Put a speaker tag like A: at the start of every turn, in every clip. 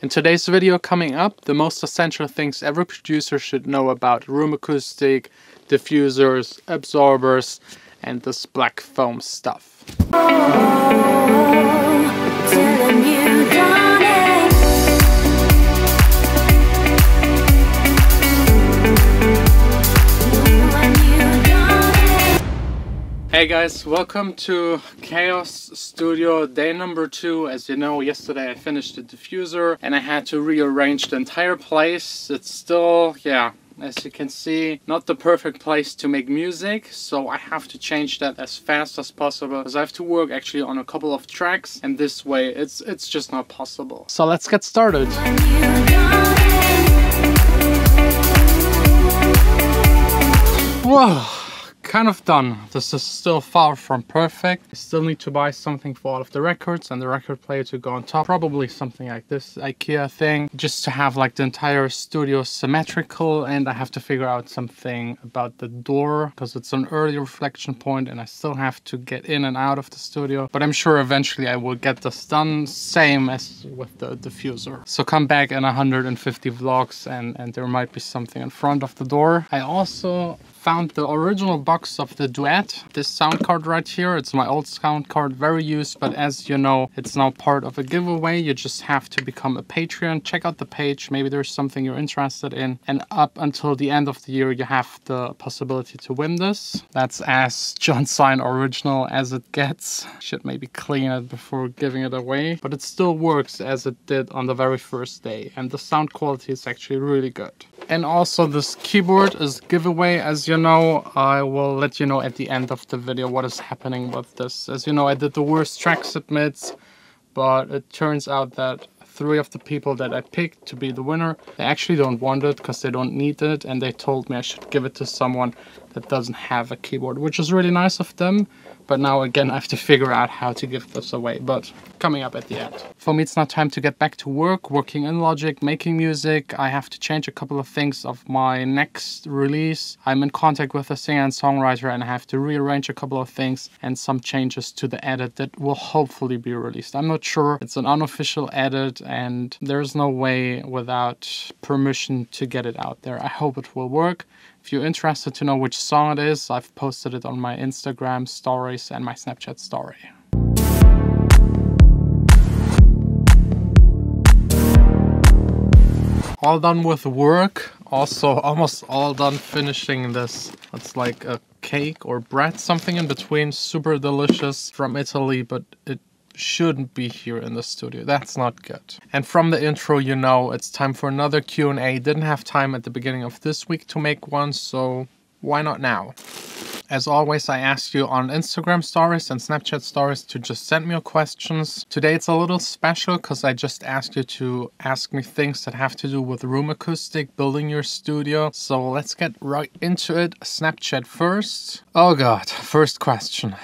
A: In today's video coming up, the most essential things every producer should know about room acoustic, diffusers, absorbers, and this black foam stuff. Hey guys, welcome to Chaos Studio day number 2. As you know, yesterday I finished the diffuser and I had to rearrange the entire place. It's still, as you can see, not the perfect place to make music, so I have to change that as fast as possible because I have to work actually on a couple of tracks, and this way it's just not possible. So let's get started. Whoa! Kind of done. This is still far from perfect. I still need to buy something for all of the records and the record player to go on top. Probably something like this IKEA thing, just to have like the entire studio symmetrical. And I have to figure out something about the door because it's an early reflection point and I still have to get in and out of the studio. But I'm sure eventually I will get this done, same as with the diffuser. So come back in 150 vlogs and there might be something in front of the door. I also found the original box of the Duet, this sound card right here. It's my old sound card, very used, but as you know, it's now part of a giveaway. You just have to become a Patreon. Check out the page, maybe there's something you're interested in, and up until the end of the year you have the possibility to win this. That's as John Sine original as it gets. Should maybe clean it before giving it away, but it still works as it did on the very first day, and the sound quality is actually really good. And also this keyboard is giveaway. As you know, I will let you know at the end of the video what is happening with this. As you know, I did the worst track submits, but it turns out that 3 of the people that I picked to be the winner, they actually don't want it because they don't need it, and they told me I should give it to someone that doesn't have a keyboard, which is really nice of them. But now again, I have to figure out how to give this away, but coming up at the end. For me, it's now time to get back to work, working in Logic, making music. I have to change a couple of things of my next release. I'm in contact with a singer and songwriter and I have to rearrange a couple of things and some changes to the edit that will hopefully be released. I'm not sure. It's an unofficial edit and there's no way without permission to get it out there. I hope it will work. If you're interested to know which song it is, I've posted it on my Instagram stories and my Snapchat story. All done with work. Also almost all done finishing this. It's like a cake or bread, something in between. Super delicious from Italy, but it shouldn't be here in the studio. That's not good. And from the intro, you know, it's time for another Q&A. Didn't have time at the beginning of this week to make one, so why not now? As always, I asked you on Instagram stories and Snapchat stories to just send me your questions. Today it's a little special because I just asked you to ask me things that have to do with room acoustic, building your studio. So let's get right into it. Snapchat first. Oh God, first question.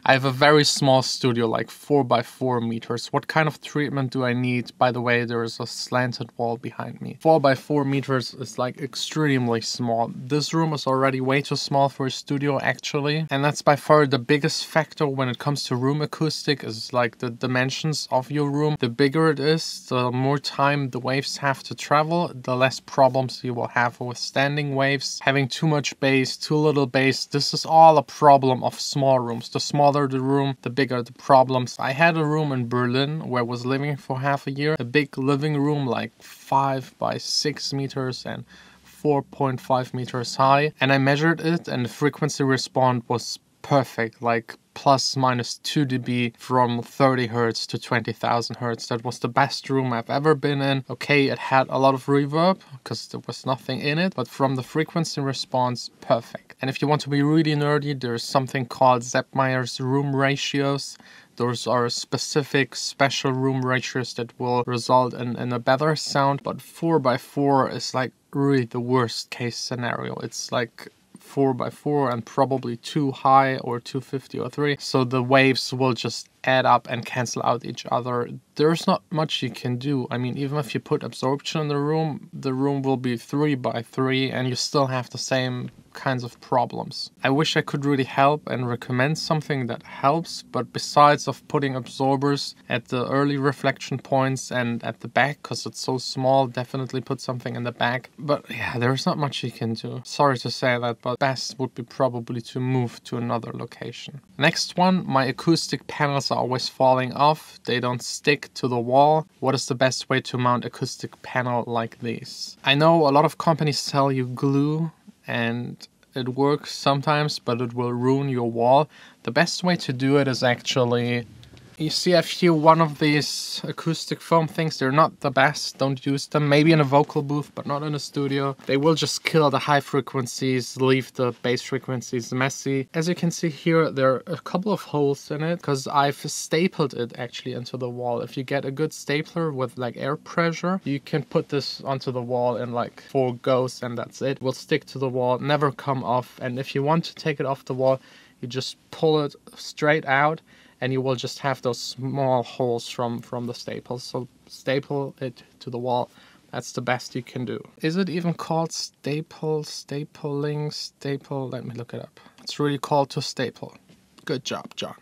A: I have a very small studio, like 4 by 4 meters. What kind of treatment do I need? By the way, there is a slanted wall behind me. 4 by 4 meters is like extremely small. This room is already way too small for a studio actually. And that's by far the biggest factor when it comes to room acoustic is like the dimensions of your room. The bigger it is, the more time the waves have to travel, the less problems you will have with standing waves. Having too much bass, too little bass, this is all a problem of small rooms. The smaller the room, the bigger the problems. I had a room in Berlin where I was living for half a year. A big living room like 5 by 6 meters and 4.5 meters high. And I measured it and the frequency response was perfect, like plus minus 2 dB from 30 Hertz to 20,000 Hertz. That was the best room I've ever been in. Okay, it had a lot of reverb because there was nothing in it, but from the frequency response, perfect. And if you want to be really nerdy, there's something called Zepmeyer's room ratios. Those are specific special room ratios that will result in a better sound, but 4 by 4 is like really the worst case scenario. It's like 4 by 4 and probably too high or 250 or 3, so the waves will just add up and cancel out each other. There's not much you can do. I mean, even if you put absorption in the room will be 3 by 3 and you still have the same kinds of problems. I wish I could really help and recommend something that helps, but besides of putting absorbers at the early reflection points and at the back, because it's so small, definitely put something in the back. But yeah, there's not much you can do. Sorry to say that, but best would be probably to move to another location. Next one, my acoustic panels are always falling off. They don't stick to the wall. What is the best way to mount acoustic panel like these? I know a lot of companies sell you glue, and it works sometimes, but it will ruin your wall. The best way to do it is actually, you see a few one of these acoustic foam things. They're not the best, don't use them. Maybe in a vocal booth, but not in a studio. They will just kill the high frequencies, leave the bass frequencies messy. As you can see here, there are a couple of holes in it because I've stapled it actually into the wall. If you get a good stapler with like air pressure, you can put this onto the wall in like 4 goes and that's it. It will stick to the wall, never come off. And if you want to take it off the wall, you just pull it straight out, and you will just have those small holes from the staples. So staple it to the wall. That's the best you can do. Is it even called staple, stapling, staple? Let me look it up. It's really called to staple. Good job, John.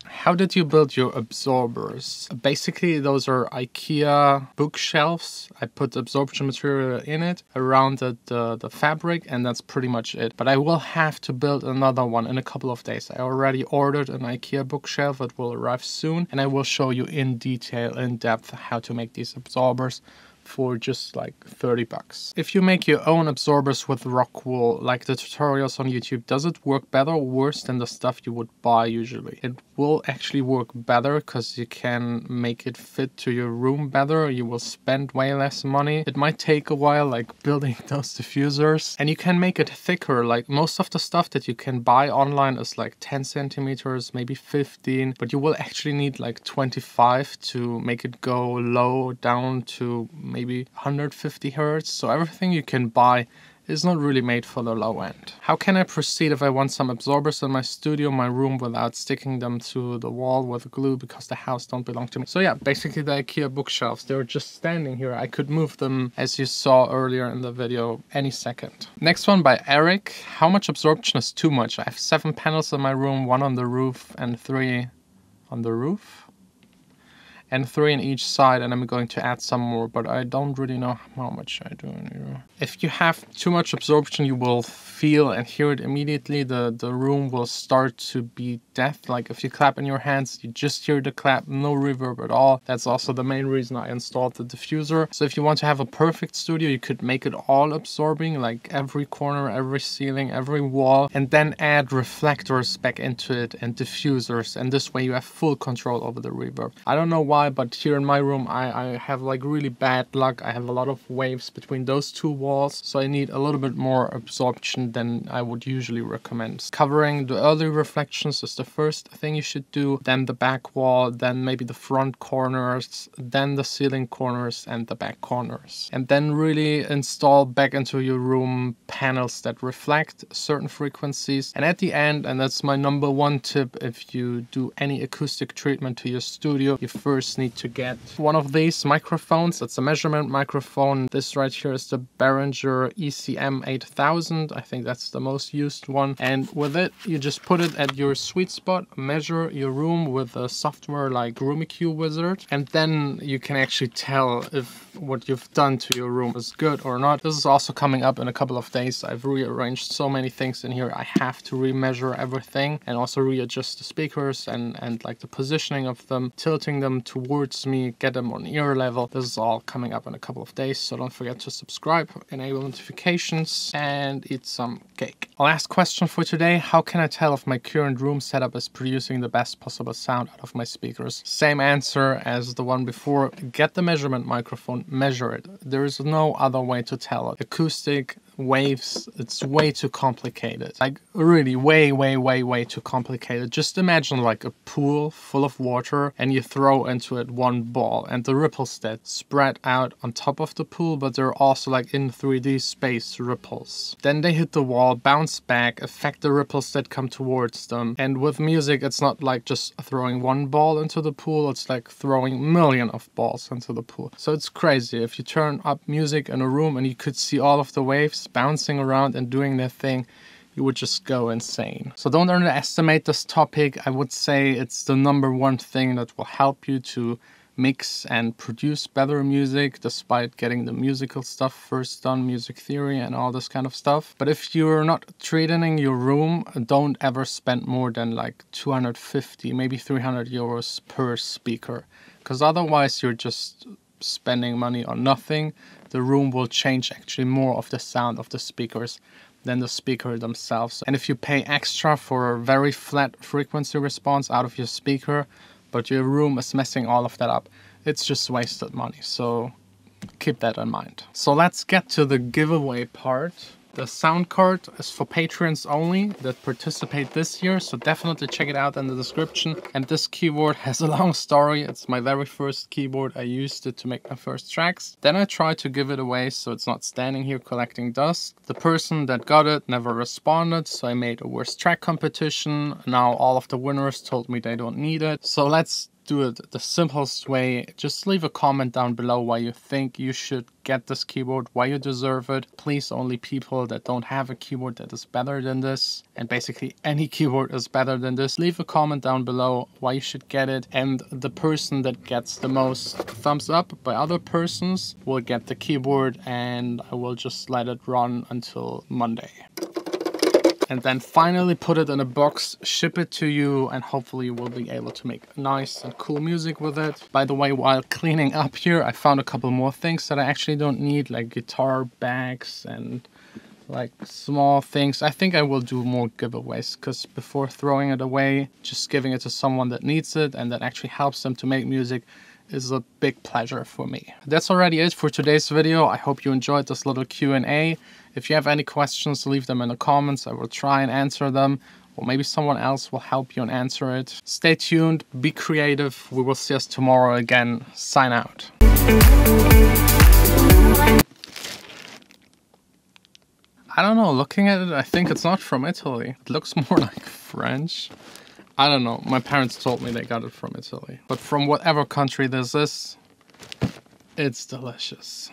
A: How did you build your absorbers? Basically, those are IKEA bookshelves. I put absorption material in it, around the fabric, and that's pretty much it. But I will have to build another one in a couple of days. I already ordered an IKEA bookshelf. It will arrive soon, and I will show you in detail, in depth, how to make these absorbers for just like 30 bucks. If you make your own absorbers with rock wool, like the tutorials on YouTube, does it work better or worse than the stuff you would buy usually? It will actually work better because you can make it fit to your room better. You will spend way less money. It might take a while, like building those diffusers, and you can make it thicker. Like most of the stuff that you can buy online is like 10 centimeters, maybe 15, but you will actually need like 25 to make it go low down to maybe 150 hertz. So everything you can buy is not really made for the low end. How can I proceed if I want some absorbers in my studio, my room, without sticking them to the wall with glue because the house don't belong to me? So yeah, basically the IKEA bookshelves, they're just standing here. I could move them, as you saw earlier in the video, any second. Next one by Eric. How much absorption is too much? I have 7 panels in my room, 1 on the roof and 3 on the roof, and 3 on each side, and I'm going to add some more, but I don't really know how much I do in here. If you have too much absorption, you will feel and hear it immediately. The room will start to be deaf. Like if you clap in your hands, you just hear the clap, no reverb at all. That's also the main reason I installed the diffuser. So if you want to have a perfect studio, you could make it all absorbing, like every corner, every ceiling, every wall, and then add reflectors back into it and diffusers, and this way you have full control over the reverb. I don't know why, but here in my room I have like really bad luck. I have a lot of waves between those 2 walls, so I need a little bit more absorption than I would usually recommend. Covering the early reflections is the first thing you should do, then the back wall, then maybe the front corners, then the ceiling corners and the back corners. And then really install back into your room panels that reflect certain frequencies. And at the end, and that's my number 1 tip, if you do any acoustic treatment to your studio, you first need to get one of these microphones. It's a measurement microphone. This right here is the Behringer ECM 8000. I think that's the most used one. And with it, you just put it at your sweet spot, measure your room with a software like Room EQ Wizard, and then you can actually tell if what you've done to your room is good or not. This is also coming up in a couple of days. I've rearranged so many things in here. I have to remeasure everything and also readjust the speakers and like the positioning of them, tilting them towards me, get them on ear level. This is all coming up in a couple of days, so don't forget to subscribe, enable notifications, and eat some cake. Last question for today. How can I tell if my current room setup is producing the best possible sound out of my speakers? Same answer as the one before. Get the measurement microphone, measure it. There is no other way to tell it. Acoustic waves, it's way too complicated. Like really way too complicated. Just imagine like a pool full of water and you throw into it one ball and the ripples that spread out on top of the pool, but they're also like in 3D space ripples. Then they hit the wall, bounce back, affect the ripples that come towards them. And with music, it's not like just throwing one ball into the pool, it's like throwing millions of balls into the pool. So it's crazy. If you turn up music in a room and you could see all of the waves bouncing around and doing their thing, you would just go insane. So don't underestimate this topic. I would say it's the #1 thing that will help you to mix and produce better music, despite getting the musical stuff first done, music theory and all this kind of stuff. But if you're not treating your room, don't ever spend more than like 250, maybe 300 euros per speaker. Because otherwise you're just spending money on nothing. The room will change actually more of the sound of the speakers than the speaker themselves. And if you pay extra for a very flat frequency response out of your speaker, but your room is messing all of that up, it's just wasted money. So keep that in mind. So let's get to the giveaway part. The sound card is for patrons only that participate this year, so definitely check it out in the description. And this keyboard has a long story. It's my very first keyboard. I used it to make my first tracks. Then I tried to give it away so it's not standing here collecting dust. The person that got it never responded, so I made a worst track competition. Now all of the winners told me they don't need it. So let's do it the simplest way. Just leave a comment down below why you think you should get this keyboard, why you deserve it. Please, only people that don't have a keyboard that is better than this, and basically any keyboard is better than this, leave a comment down below why you should get it. And the person that gets the most thumbs up by other persons will get the keyboard, and I will just let it run until Monday. And then finally put it in a box, ship it to you, and hopefully you will be able to make nice and cool music with it. By the way, while cleaning up here, I found a couple more things that I actually don't need, like guitar bags and like small things. I think I will do more giveaways, because before throwing it away, just giving it to someone that needs it and that actually helps them to make music is a big pleasure for me. That's already it for today's video. I hope you enjoyed this little Q&A. If you have any questions, leave them in the comments. I will try and answer them, or maybe someone else will help you and answer it. Stay tuned, be creative. We will see us tomorrow again. Sign out. I don't know, looking at it, I think it's not from Italy. It looks more like French. I don't know, my parents told me they got it from Italy. But from whatever country this is, it's delicious.